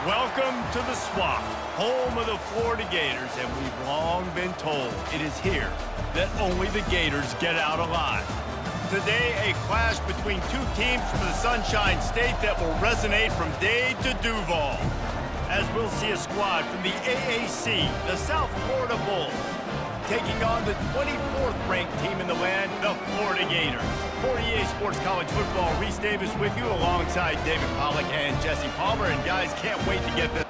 Welcome to the Swamp, home of the Florida Gators, and we've long been told it is here that only the Gators get out alive. Today, a clash between two teams from the Sunshine State that will resonate from Dade to Duval, as we'll see a squad from the AAC, the South Florida Bulls, taking on the 24th ranked team in the land, the Florida Gators. 48 Sports College Football, Reese Davis with you alongside David Pollack and Jesse Palmer. And guys, can't wait to get this.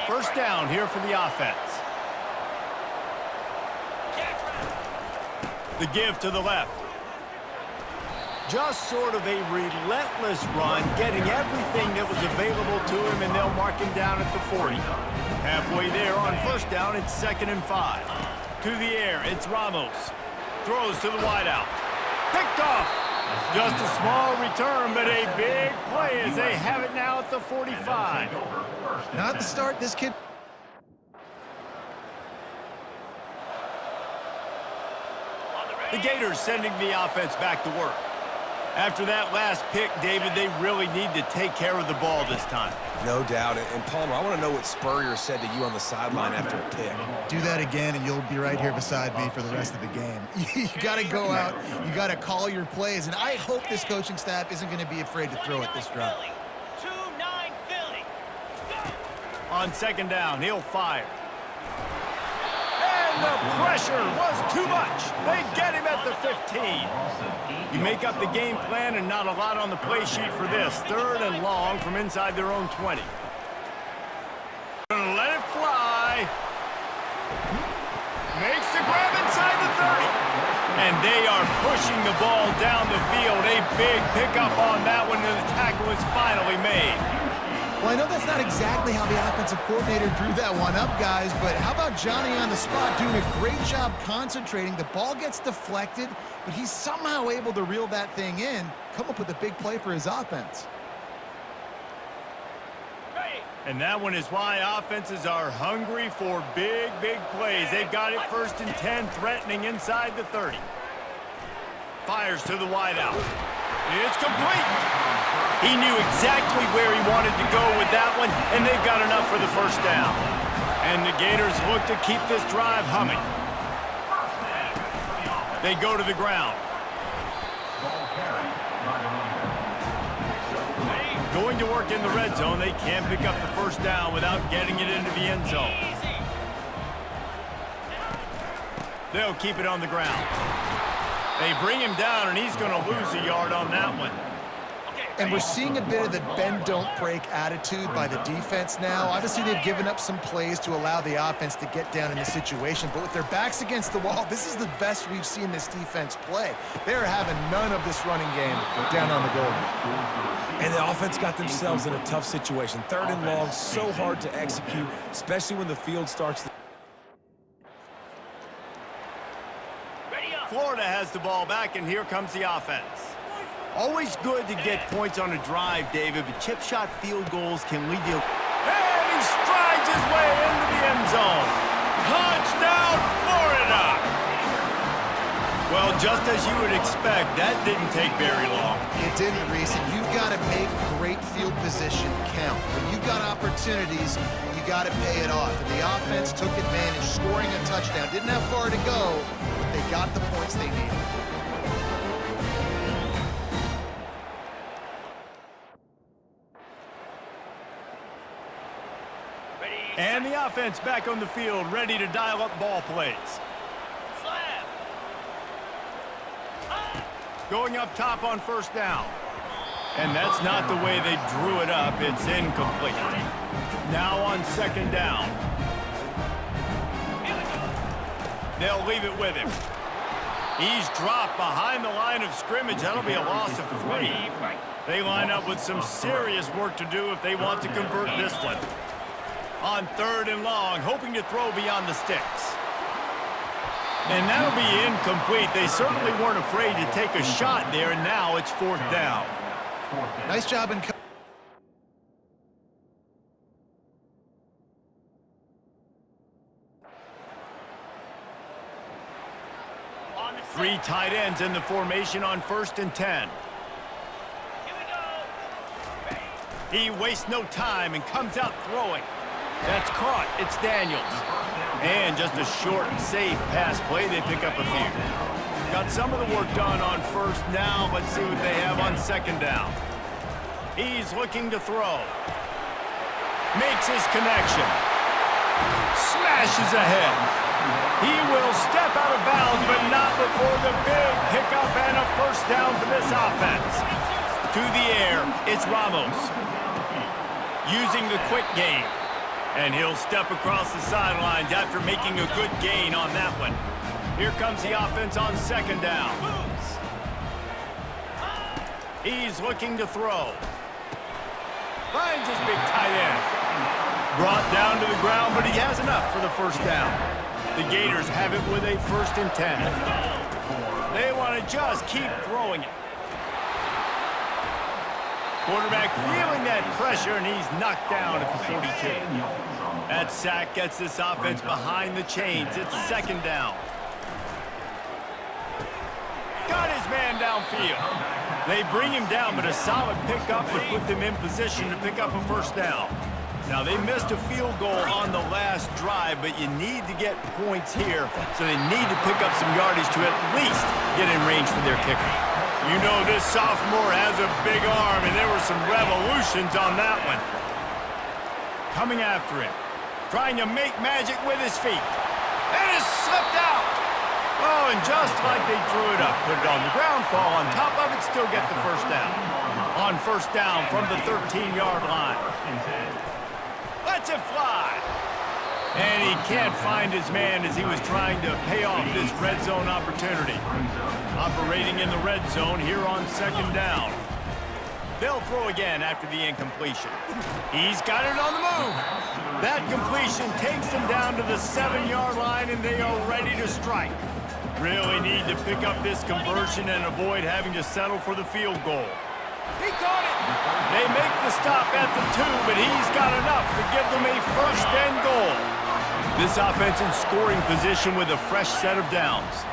First down here for the offense. The give to the left. Just sort of a relentless run, getting everything that was available to him, and they'll mark him down at the 40. Halfway there on first down, it's 2nd and 5. To the air, it's Ramos. Throws to the wideout. Picked off. Just a small return, but a big play as they have it now at the 45. Not the start this kid. The Gators sending the offense back to work. After that last pick, David, they really need to take care of the ball this time. No doubt. And Palmer, I want to know what Spurrier said to you on the sideline after a pick. Do that again, and you'll be right here beside me for the rest of the game. You got to go out. You got to call your plays, and I hope this coaching staff isn't going to be afraid to throw it this drive. On second down, he'll fire. And the pressure was too much. They get him at the 15. You make up the game plan and not a lot on the play sheet for this. 3rd and long from inside their own 20. Gonna let it fly. Makes the grab inside the 30. And they are pushing the ball down the field. A big pickup on that one, and the tackle is finally made. Well, I know that's not exactly how the offensive coordinator drew that one up, guys, but how about Johnny on the spot doing a great job concentrating? The ball gets deflected, but he's somehow able to reel that thing in, come up with a big play for his offense. And that one is why offenses are hungry for big, big plays. They've got it 1st and 10, threatening inside the 30. Fires to the wideout. It's complete. He knew exactly where he wanted to go with that one, and they've got enough for the first down. And the Gators look to keep this drive humming. They go to the ground. Going to work in the red zone. They can't pick up the first down without getting it into the end zone. They'll keep it on the ground. They bring him down, and he's going to lose a yard on that one. And we're seeing a bit of the bend-don't-break attitude by the defense now. Obviously, they've given up some plays to allow the offense to get down in the situation. But with their backs against the wall, this is the best we've seen this defense play. They're having none of this running game down on the goal. And the offense got themselves in a tough situation. 3rd and long, so hard to execute, especially when the field starts to... Florida has the ball back, and here comes the offense. Always good to get points on a drive, David, but chip shot field goals can lead you. And he strides his way into the end zone. Touchdown, Florida! Well, just as you would expect, that didn't take very long. It didn't, Reese, and you've got to make great field position count. When you've got opportunities, you got to pay it off. And the offense took advantage, scoring a touchdown. Didn't have far to go, but they got the points they needed. And the offense back on the field, ready to dial up ball plays. Going up top on first down. And that's not the way they drew it up. It's incomplete. Now on second down. They'll leave it with him. He's dropped behind the line of scrimmage. That'll be a loss of 3. They line up with some serious work to do if they want to convert this one. On 3rd and long, hoping to throw beyond the sticks. And that'll be incomplete. They certainly weren't afraid to take a shot there, and now it's 4th down. Nice job in... Three tight ends in the formation on 1st and 10. He wastes no time and comes out throwing. That's caught. It's Daniels. And just a short, safe pass play. They pick up a few. Got some of the work done on 1st down. Let's see what they have on 2nd down. He's looking to throw. Makes his connection. Smashes ahead. He will step out of bounds, but not before the big pickup and a 1st down for this offense. To the air, it's Ramos. Using the quick game. And he'll step across the sidelines after making a good gain on that one. Here comes the offense on 2nd down. He's looking to throw. Finds his big tight end. Brought down to the ground, but he has enough for the 1st down. The Gators have it with a 1st and 10. They want to just keep throwing it. Quarterback feeling that pressure, and he's knocked down at the 42. That sack gets this offense behind the chains. It's 2nd down. Got his man downfield. They bring him down, but a solid pickup would put them in position to pick up a 1st down. Now, they missed a field goal on the last drive, but you need to get points here, so they need to pick up some yardage to at least get in range for their kicker. You know this sophomore has a big arm, and there were some revolutions on that one. Coming after him, trying to make magic with his feet. And it slipped out. Oh, and just like they drew it up, put it on the ground, fall on top of it, still get the 1st down. On 1st down from the 13-yard line. Lets it fly. And he can't find his man as he was trying to pay off this red zone opportunity. Operating in the red zone here on 2nd down. They'll throw again after the incompletion. He's got it on the move. That completion takes them down to the 7-yard line, and they are ready to strike. Really need to pick up this conversion and avoid having to settle for the field goal. He caught it. They make the stop at the 2, but he's got enough to give them a 1st and goal. This offense in scoring position with a fresh set of downs.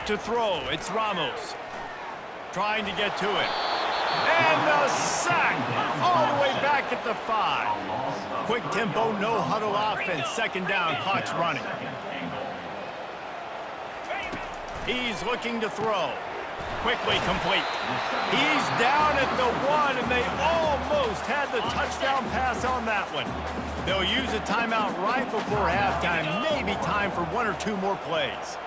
To throw, it's Ramos. Trying to get to it. And the sack all the way back at the 5. Quick tempo, no huddle offense. 2nd down, clock's running. He's looking to throw. Quickly complete. He's down at the 1, and they almost had the touchdown pass on that one. They'll use a timeout right before halftime. Maybe time for 1 or 2 more plays.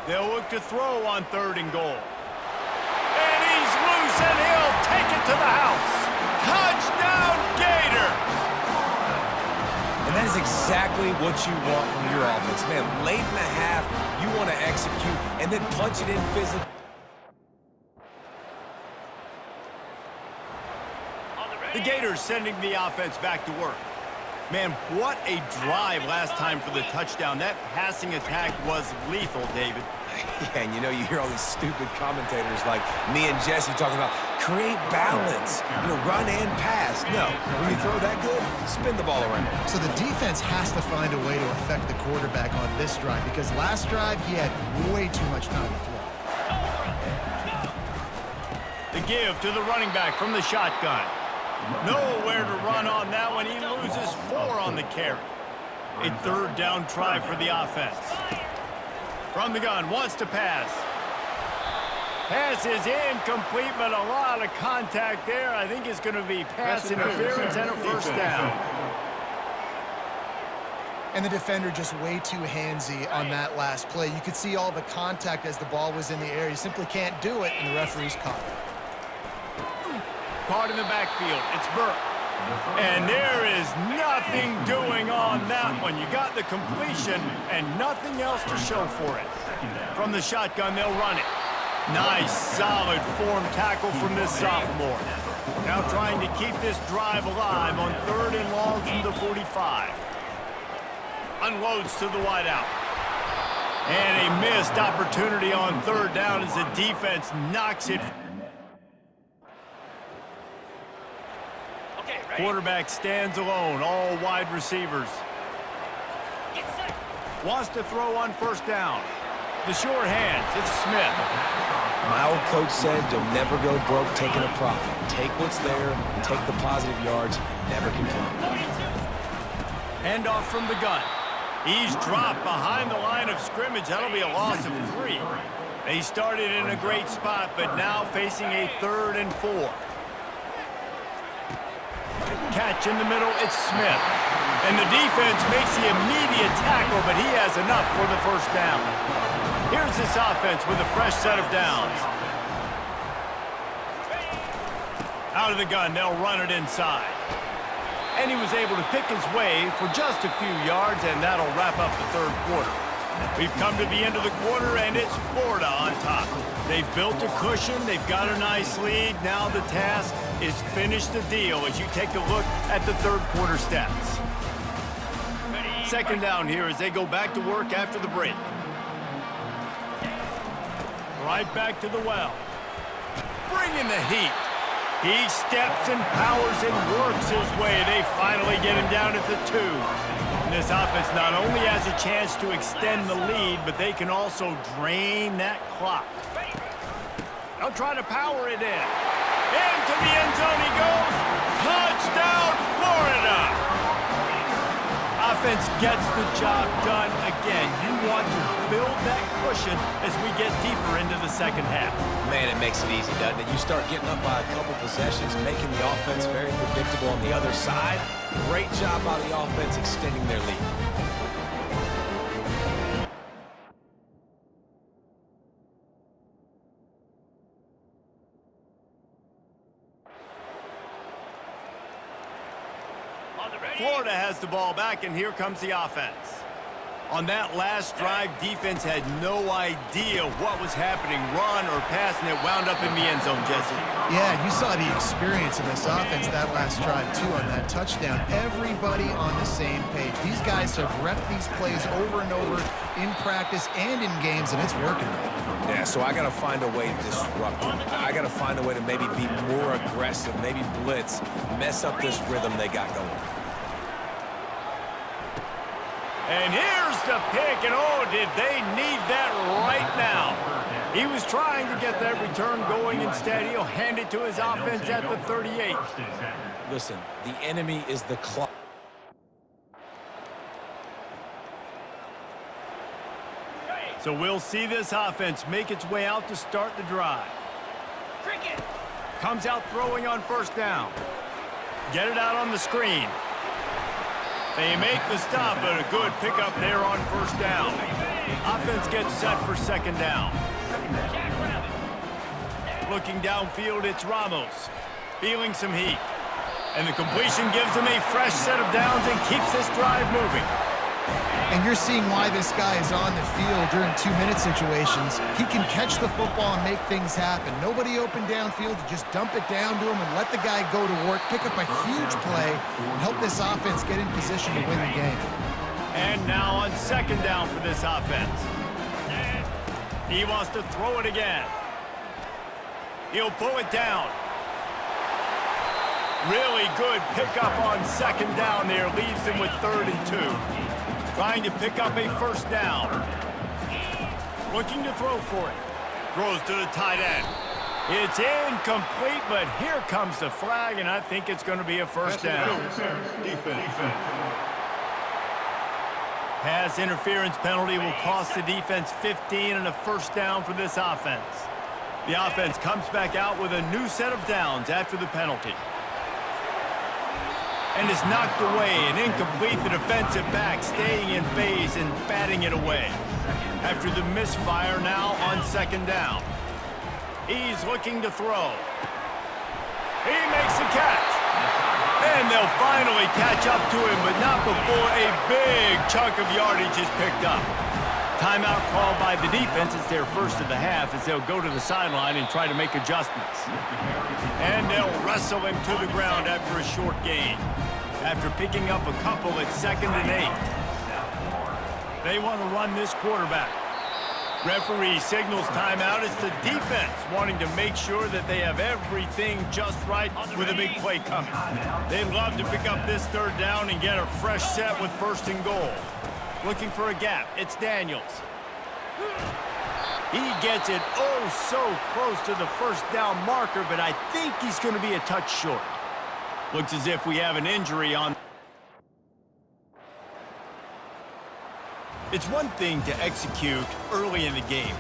They'll look to throw on 3rd and goal. And he's loose, and he'll take it to the house. Touchdown, Gators! And that is exactly what you want from your offense. Man, late in the half, you want to execute and then punch it in physically. The Gators sending the offense back to work. Man, what a drive last time for the touchdown. That passing attack was lethal, David. Yeah, and you hear all these stupid commentators like me and Jesse talking about create balance, run and pass. No, when you throw that good, spin the ball around. So the defense has to find a way to affect the quarterback on this drive, because last drive he had way too much time to throw. The give to the running back from the shotgun. Nowhere to run on that one. He loses 4 on the carry. A 3rd down try for the offense. From the gun, wants to pass. Pass is incomplete, but a lot of contact there. I think it's going to be pass interference and a 1st down. And the defender just way too handsy on that last play. You could see all the contact as the ball was in the air. You simply can't do it, and the referee's caught it. Caught in the backfield. It's Burke. And there is nothing doing on that one. You got the completion and nothing else to show for it. From the shotgun, they'll run it. Nice, solid form tackle from this sophomore. Now trying to keep this drive alive on 3rd and long from the 45. Unloads to the wideout. And a missed opportunity on third down as the defense knocks it. Quarterback stands alone, all wide receivers. Wants to throw on first down. The short hands, it's Smith. My old coach said you'll never go broke taking a profit. Take what's there, take the positive yards, and never complain. Handoff from the gun. He's dropped behind the line of scrimmage. That'll be a loss of 3. They started in a great spot, but now facing a 3rd and 4. Catch in the middle, it's Smith. And the defense makes the immediate tackle, but he has enough for the first down. Here's this offense with a fresh set of downs. Out of the gun, they'll run it inside. And he was able to pick his way for just a few yards, and that'll wrap up the 3rd quarter. We've come to the end of the quarter, and it's Florida on top. They've built a cushion. They've got a nice lead. Now the task is finish the deal as you take a look at the 3rd quarter stats. Second down here as they go back to work after the break. Right back to the well. Bringing the heat. He steps and powers and works his way. They finally get him down at the 2. And this offense not only has a chance to extend the lead, but they can also drain that clock. They'll try to power it in. Into the end zone he goes. Touchdown, Florida! Offense gets the job done again. You want to build that cushion as we get deeper into the second half. Man, it makes it easy, doesn't it? You start getting up by a couple possessions, making the offense very predictable on the other side. Great job by the offense extending their lead. Florida has the ball back, and here comes the offense. On that last drive, defense had no idea what was happening, run or pass, and it wound up in the end zone, Jesse. Yeah, you saw the experience in this offense that last drive, too, on that touchdown. Everybody on the same page. These guys have repped these plays over and over in practice and in games, and it's working. Yeah, so I got to find a way to disrupt them. I got to find a way to maybe be more aggressive, maybe blitz, mess up this rhythm they got going. And here's the pick, and oh, did they need that right now. He was trying to get that return going. Instead, he'll hand it to his offense at the 38. Listen, the enemy is the clock. So we'll see this offense make its way out to start the drive. Comes out throwing on first down. Get it out on the screen. They make the stop, but a good pickup there on first down. Offense gets set for second down. Looking downfield, it's Ramos. Feeling some heat. And the completion gives him a fresh set of downs and keeps this drive moving. And you're seeing why this guy is on the field during 2-minute situations. He can catch the football and make things happen. Nobody open downfield. You just dump it down to him and let the guy go to work, pick up a huge play, and help this offense get in position to win the game. And now on second down for this offense. He wants to throw it again. He'll pull it down. Really good pickup on second down there. Leaves him with 3rd and 2. Trying to pick up a first down. Looking to throw for it. Throws to the tight end. It's incomplete, but here comes the flag, and I think it's going to be a first down. Pass interference penalty will cost the defense 15 and a first down for this offense. The offense comes back out with a new set of downs after the penalty. And is knocked away and incomplete. The defensive back staying in phase and batting it away. After the misfire, now on second down. He's looking to throw. He makes the catch. And they'll finally catch up to him, but not before a big chunk of yardage is picked up. Timeout called by the defense. It's their first of the half as they'll go to the sideline and try to make adjustments. And they'll wrestle him to the ground after a short gain. After picking up a couple at 2nd and 8. They want to run this quarterback. Referee signals timeout. It's the defense wanting to make sure that they have everything just right with a big play coming. They'd love to pick up this third down and get a fresh set with first and goal. Looking for a gap. It's Daniels. He gets it oh so close to the first down marker, but I think he's going to be a touch short. Looks as if we have an injury on. It's one thing to execute early in the game.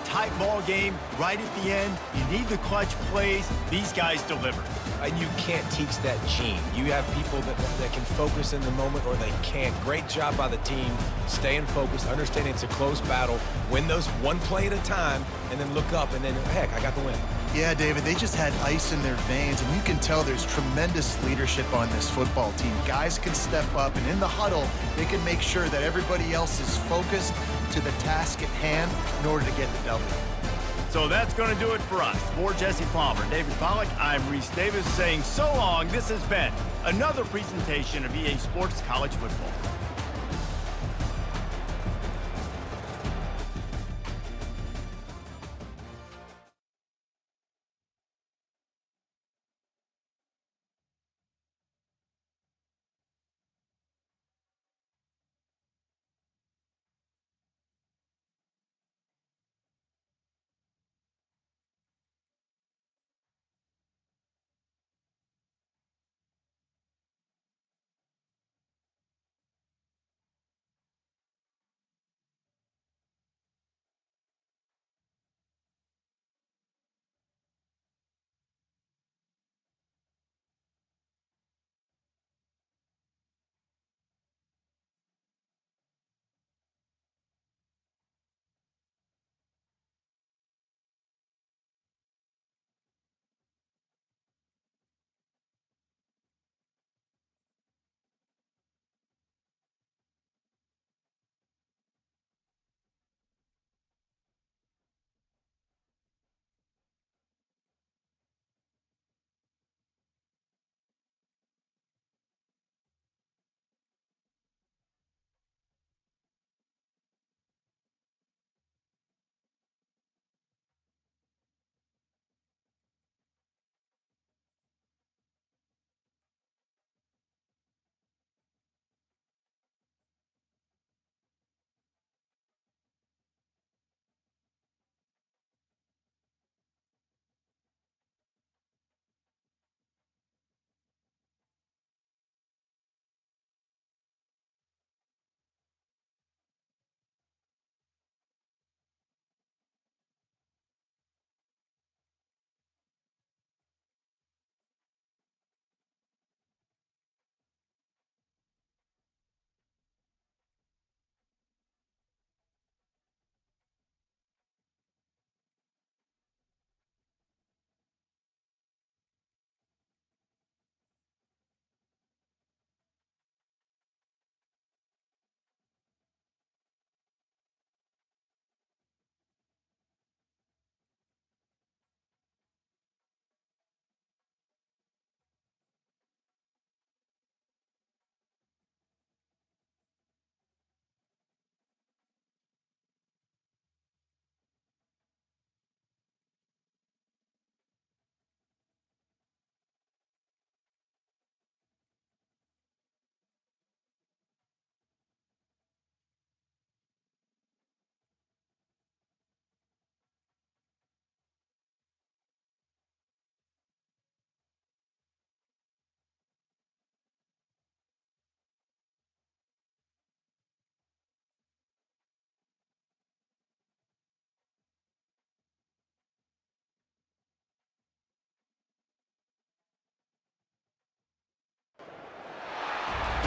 Tight ball game, right at the end. You need the clutch plays. These guys deliver. And you can't teach that gene. You have people that can focus in the moment or they can't. Great job by the team, staying focused, understanding it's a close battle, win those one play at a time, and then look up, and then, heck, I got the win. Yeah, David, they just had ice in their veins, and you can tell there's tremendous leadership on this football team. Guys can step up, and in the huddle, they can make sure that everybody else is focused to the task at hand in order to get the W. So that's going to do it for us. For Jesse Palmer, David Pollack, I'm Reese Davis saying so long. This has been another presentation of EA Sports College Football.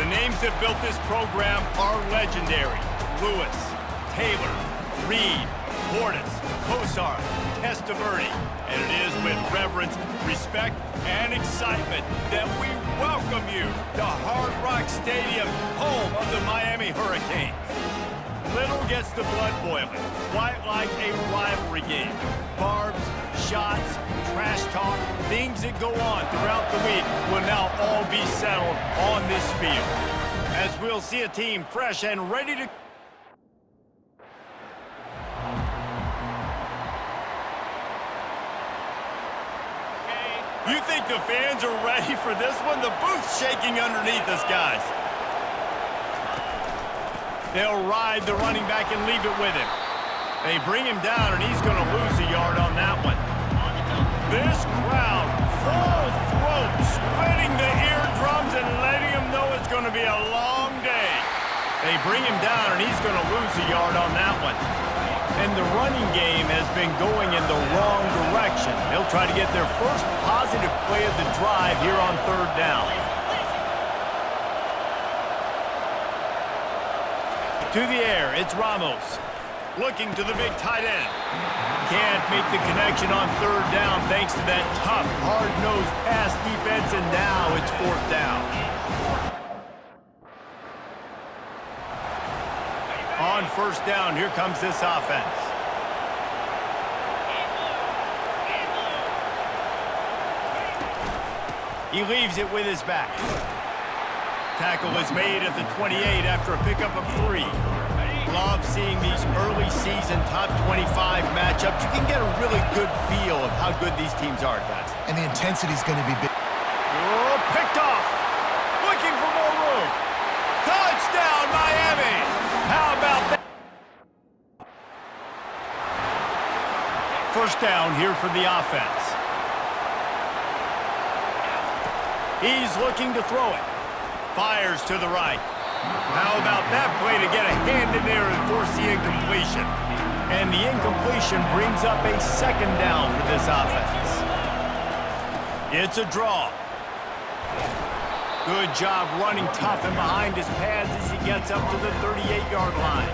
The names that built this program are legendary. Lewis, Taylor, Reed, Portis, Kosar, Testaverde. And it is with reverence, respect, and excitement that we welcome you to Hard Rock Stadium, home of the Miami Hurricanes. Little gets the blood boiling, quite like a rivalry game. Barbs, shots, trash talk, things that go on throughout the week will now all be settled on this field. As we'll see a team fresh and ready to... You think the fans are ready for this one? The booth's shaking underneath us, guys. They'll ride the running back and leave it with him. They bring him down, and he's going to lose a yard on that one. This crowd, full throat, splitting the eardrums and letting him know it's going to be a long day. They bring him down, and he's going to lose a yard on that one. And the running game has been going in the wrong direction. They'll try to get their first positive play of the drive here on third down. To the air, it's Ramos. Looking to the big tight end. Can't make the connection on third down thanks to that tough, hard-nosed pass defense, and now it's fourth down. On first down, here comes this offense. He leaves it with his back. Tackle is made at the 28 after a pickup of 3. Love seeing these early season top 25 matchups. You can get a really good feel of how good these teams are, guys. And the intensity is going to be big. Oh, picked off. Looking for more room. Touchdown, Miami. How about that? First down here for the offense. He's looking to throw it. Fires to the right. How about that play to get a hand in there and force the incompletion? And the incompletion brings up a second down for this offense. It's a draw. Good job running tough and behind his pads as he gets up to the 38-yard line.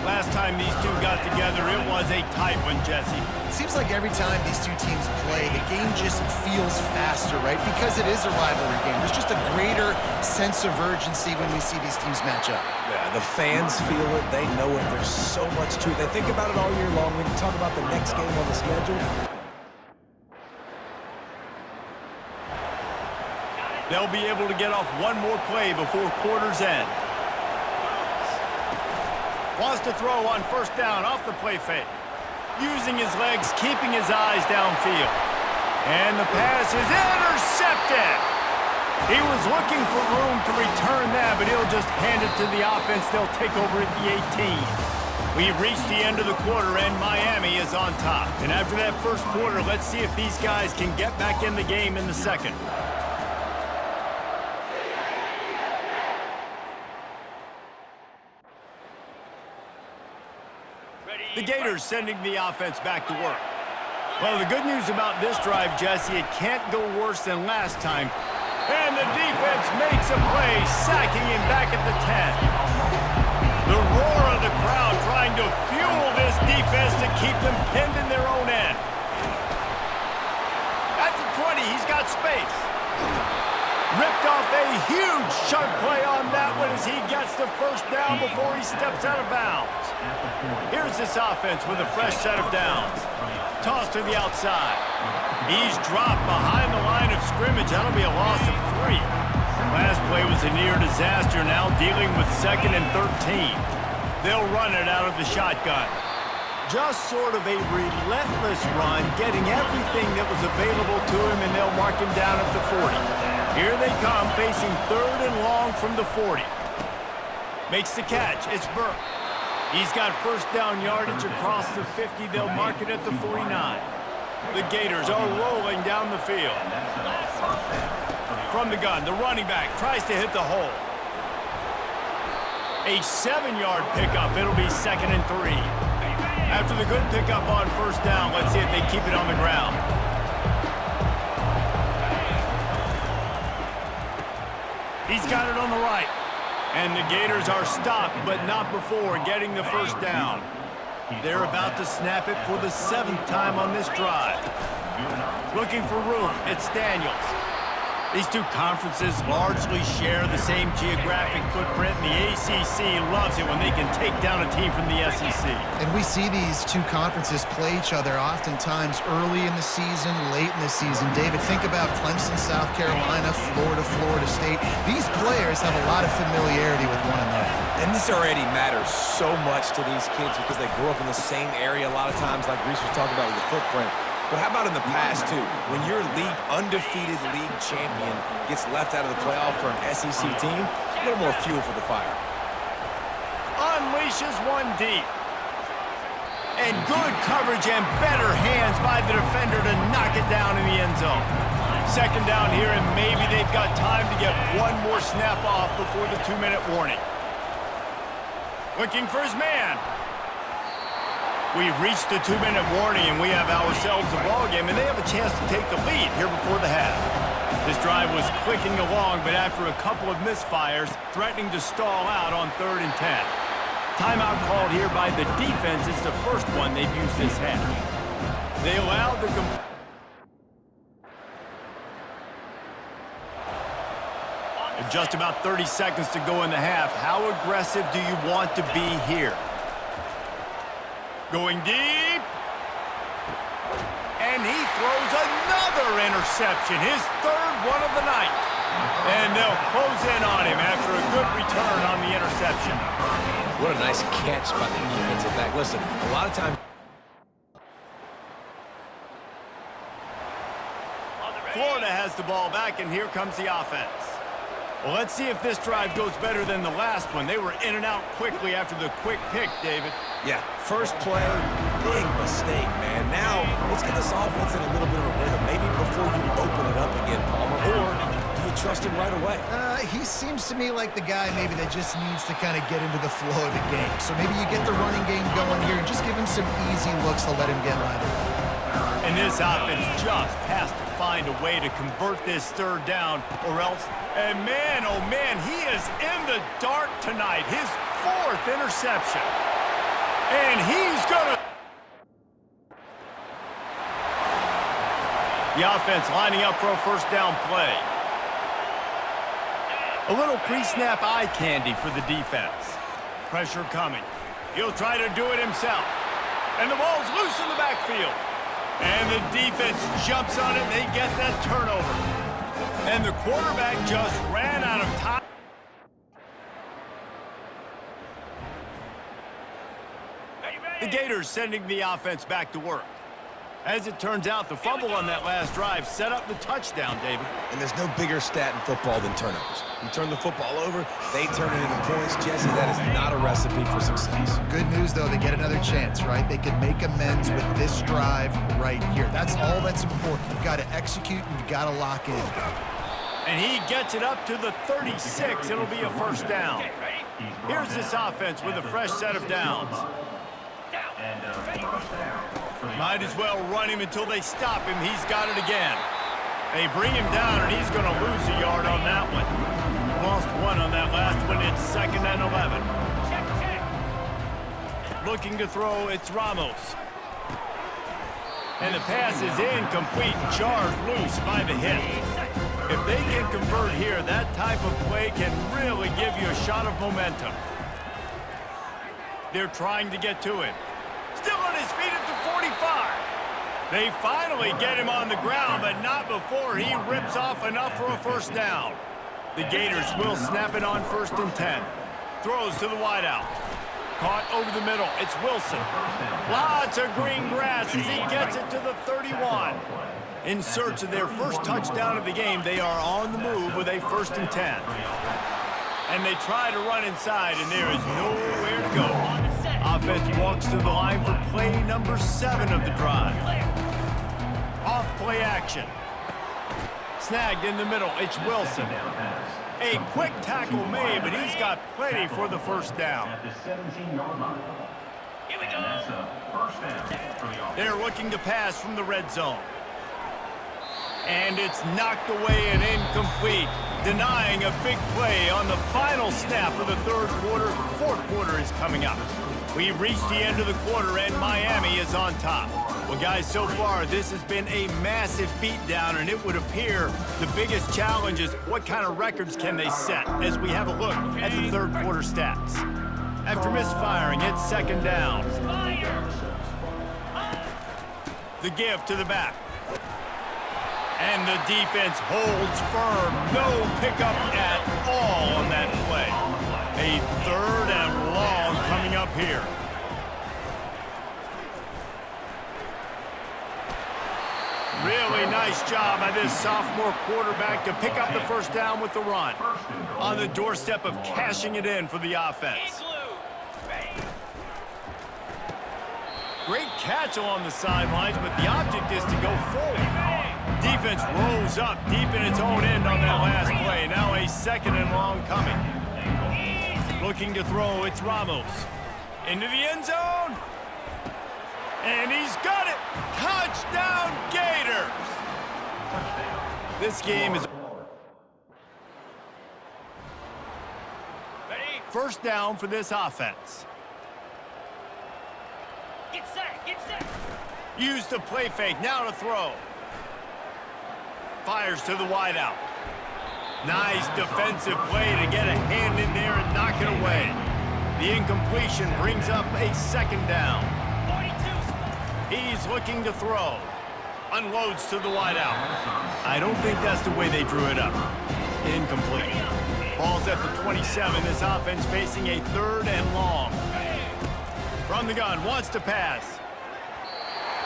Last time these two got together, it was a tight one, Jesse. It seems like every time these two teams play, the game just feels faster, right? Because it is a rivalry game. There's just a greater sense of urgency when we see these teams match up. Yeah, the fans feel it. They know it. There's so much to it. They think about it all year long. When you talk about the next game on the schedule, they'll be able to get off one more play before quarter's end. Wants to throw on first down off the play fake. Using his legs, keeping his eyes downfield. And the pass is intercepted. He was looking for room to return that, but he'll just hand it to the offense. They'll take over at the 18. We've reached the end of the quarter, and Miami is on top. And after that first quarter, let's see if these guys can get back in the game in the second. The Gators sending the offense back to work. Well, the good news about this drive, Jesse, it can't go worse than last time. And the defense makes a play, sacking him back at the 10. The roar of the crowd trying to fuel this defense to keep them pinned in their own end. At the 20, he's got space. Ripped off a huge chunk play on that one as he gets the first down before he steps out of bounds. Here's this offense with a fresh set of downs. Toss to the outside. He's dropped behind the line of scrimmage. That'll be a loss of 3. Last play was a near disaster, now dealing with 2nd and 13. They'll run it out of the shotgun. Just sort of a relentless run, getting everything that was available to him, and they'll mark him down at the 40. Here they come, facing 3rd and long from the 40. Makes the catch. It's Burke. He's got first down yardage across the 50. They'll mark it at the 49. The Gators are rolling down the field. From the gun, the running back tries to hit the hole. A 7-yard pickup. It'll be 2nd and 3. After the good pickup on first down, let's see if they keep it on the ground. He's got it on the right. And the Gators are stopped, but not before getting the first down. They're about to snap it for the 7th time on this drive. Looking for room, it's Daniels. These two conferences largely share the same geographic footprint, and the ACC loves it when they can take down a team from the SEC. And we see these two conferences play each other oftentimes early in the season, late in the season. David, think about Clemson, South Carolina, Florida, Florida State. These players have a lot of familiarity with one another. and this already matters so much to these kids because they grew up in the same area a lot of times, like Reese was talking about with the footprint. But how about in the past, too? When your undefeated league champion gets left out of the playoff for an SEC team, a little more fuel for the fire. Unleashes one deep. And good coverage and better hands by the defender to knock it down in the end zone. Second down here, and maybe they've got time to get one more snap off before the 2-minute warning. Looking for his man. We've reached the 2-minute warning, and we have ourselves a ball game, and they have a chance to take the lead here before the half. This drive was clicking along, but after a couple of misfires, threatening to stall out on 3rd and 10. Timeout called here by the defense. It's the first one they've used this half. They allowed the... Just about 30 seconds to go in the half. How aggressive do you want to be here? Going deep. And he throws another interception. His 3rd one of the night. And they'll close in on him after a good return on the interception. What a nice catch by the defensive back. Listen, a lot of times... Florida has the ball back, and here comes the offense. Well, let's see if this drive goes better than the last one. They were in and out quickly after the quick pick, David. Yeah, first play, big mistake, man. Now, let's get this offense in a little bit of a rhythm. Maybe before you open it up again, Palmer, or do you trust him right away? He seems to me like the guy maybe that just needs to kind of get into the flow of the game. So maybe you get the running game going here and just give him some easy looks to let him get lateral. And this offense just has to find a way to convert this 3rd down or else... And man, oh man, he is in the dark tonight. His 4th interception. And he's gonna... The offense lining up for a first down play. A little pre-snap eye candy for the defense. Pressure coming. He'll try to do it himself. And the ball's loose in the backfield. And the defense jumps on it, and they get that turnover. And the quarterback just ran out of time. The Gators sending the offense back to work. As it turns out, the fumble on that last drive set up the touchdown, David. And there's no bigger stat in football than turnovers. You turn the football over, they turn it into points. Jesse, that is not a recipe for success. Good news, though, they get another chance, right? They can make amends with this drive right here. That's all that's important. You've got to execute and you've got to lock in. And he gets it up to the 36. It'll be a first down. Here's this offense with a fresh set of downs. Might as well run him until they stop him. He's got it again. They bring him down, and he's going to lose a yard on that one. Lost one on that last one. It's 2nd and 11. Looking to throw, it's Ramos. And the pass is incomplete. Charged loose by the hit. If they can convert here, that type of play can really give you a shot of momentum. They're trying to get to him. Still on his feet at the 45. They finally get him on the ground, but not before he rips off enough for a first down. The Gators will snap it on 1st and 10. Throws to the wideout. Caught over the middle. It's Wilson. Lots of green grass as he gets it to the 31. In search of their first touchdown of the game, they are on the move with a 1st and 10. And they try to run inside, and there is nowhere to go. Offense walks to the line for play number 7 of the drive. Off play action. Snagged in the middle. It's Wilson. A quick tackle made, but he's got plenty for the first down. They're looking to pass from the red zone. And it's knocked away and incomplete, denying a big play on the final snap of the 3rd quarter. 4th quarter is coming up. We've reached the end of the quarter, and Miami is on top. Well, guys, so far, this has been a massive beatdown, and it would appear the biggest challenge is what kind of records can they set as we have a look at the 3rd quarter stats. After misfiring, it's 2nd down. The give to the back. And the defense holds firm. No pickup at all on that play. A 3rd and long coming up here. Nice job by this sophomore quarterback to pick up the first down with the run. On the doorstep of cashing it in for the offense. Great catch along the sidelines, but the object is to go forward. Defense rolls up deep in its own end on that last play. Now a 2nd and long coming. Looking to throw, it's Ramos. Into the end zone. And he's got it. Touchdown, Gators. This game is... First down for this offense. Get set, get set. Use the play fake, now to throw. Fires to the wideout. Nice defensive play to get a hand in there and knock it away. The incompletion brings up a 2nd down. 42. He's looking to throw. Unloads to the wideout. I don't think that's the way they drew it up. Incomplete. Ball's at the 27. This offense facing a 3rd and long. From the gun, wants to pass.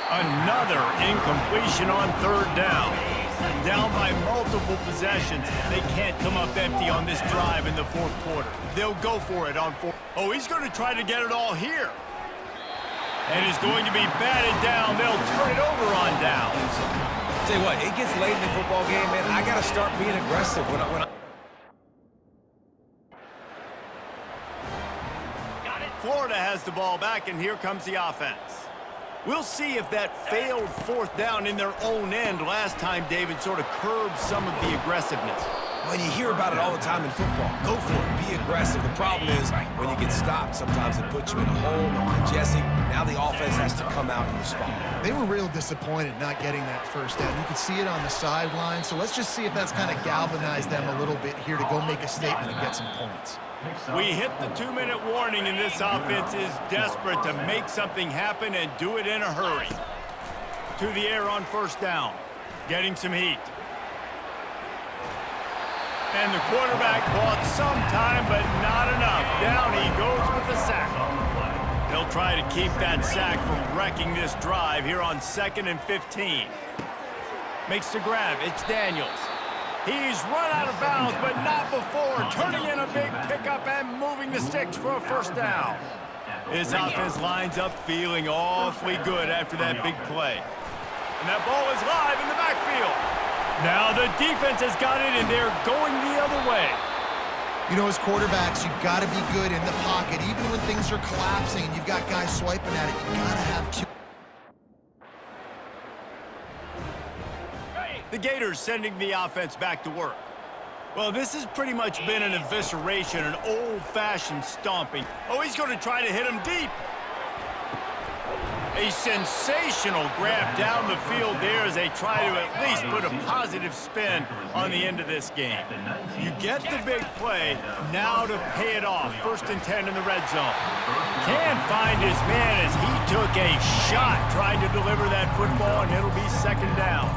Another incompletion on 3rd down. Down by multiple possessions. They can't come up empty on this drive in the 4th quarter. They'll go for it on 4th. Oh, he's going to try to get it all here. And it's going to be batted down. They'll turn it over on downs. Tell you what, it gets late in the football game, man. I got to start being aggressive when I... Florida has the ball back, and here comes the offense. We'll see if that failed 4th down in their own end last time, David, sort of curbed some of the aggressiveness. Well, you hear about it all the time in football. Go for it. Be aggressive. The problem is when you get stopped, sometimes it puts you in a hole. And Jesse, now the offense has to come out and respond. They were real disappointed not getting that first down. You could see it on the sideline. So let's just see if that's kind of galvanized them a little bit here to go make a statement and get some points. We hit the 2-minute warning, and this offense is desperate to make something happen and do it in a hurry. To the air on 1st down. Getting some heat. And the quarterback bought some time, but not enough. Down he goes with the sack. They'll try to keep that sack from wrecking this drive here on 2nd and 15. Makes the grab. It's Daniels. He's run out of bounds, but not before. Turning in a big pickup and moving the sticks for a 1st down. This offense lines up feeling awfully good after that big play. And that ball is live in the backfield. Now the defense has got it, and they're going the other way. You know, as quarterbacks, you've got to be good in the pocket. Even when things are collapsing and you've got guys swiping at it, you've got to have two. The Gators sending the offense back to work. Well, this has pretty much been an evisceration, an old-fashioned stomping. Oh, he's going to try to hit him deep. A sensational grab down the field there as they try to at least put a positive spin on the end of this game. You get the big play, now to pay it off. 1st and 10 in the red zone. Can't find his man as he took a shot trying to deliver that football, and it'll be 2nd down.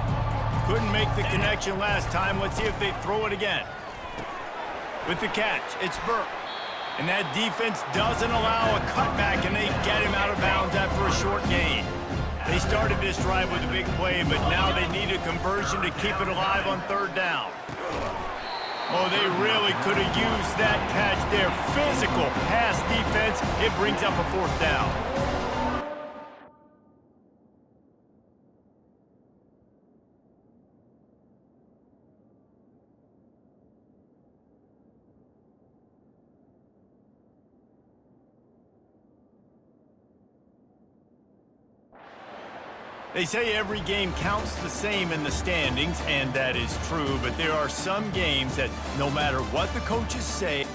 Couldn't make the connection last time. Let's see if they throw it again. With the catch, it's Burke. And that defense doesn't allow a cutback, and they get him out of bounds after a short gain. They started this drive with a big play, but now they need a conversion to keep it alive on 3rd down. Oh, they really could have used that catch there. Physical pass defense. It brings up a 4th down. They say every game counts the same in the standings, and that is true, but there are some games that no matter what the coaches say,